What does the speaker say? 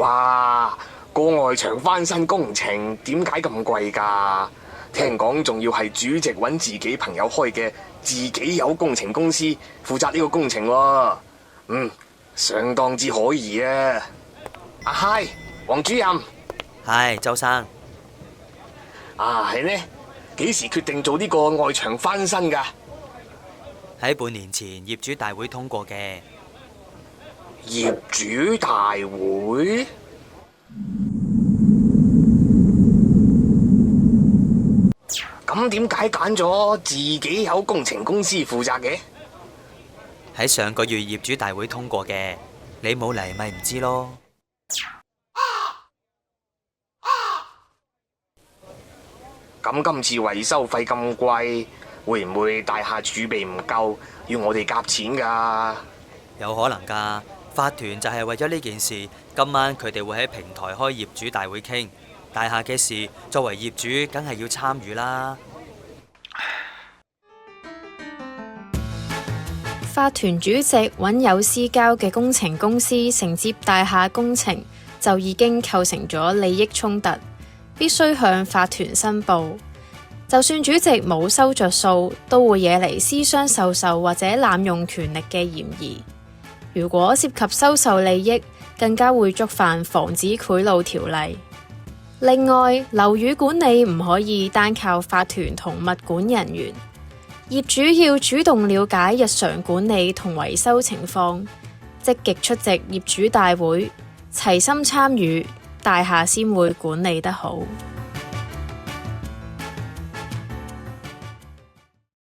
哇，個外牆翻新工程點解咁貴㗎？聽講仲要係主席揾自己朋友開嘅自己有工程公司負責呢個工程喎。相當之可疑啊！阿嗨，黃主任。係，周生。係呢？幾時決定做呢個外牆翻新㗎？喺半年前業主大會通過嘅。業主大會？咁點解揀咗自己有工程公司負責嘅？喺上個月業主大會通過嘅，你冇嚟咪唔知咯。咁今次維修費咁貴，會唔會大廈儲備唔夠，要我哋夾錢㗎？有可能㗎，法團就係為咗呢件事，今晚佢哋會喺平台開業主大會傾。大廈嘅事，作為業主，梗係要參與啦。法團主席揾有私交嘅工程公司承接大廈工程，就已經構成咗利益衝突，必須向法團申報。就算主席冇收着數，都會惹嚟私相授受或者濫用權力嘅嫌疑。如果涉及收受利益，更加會觸犯防止賄賂條例。另外，樓宇管理唔可以單靠法團同物管人員，業主要主動了解日常管理同維修情況，積極出席業主大會，齊心參與，大廈先會管理得好。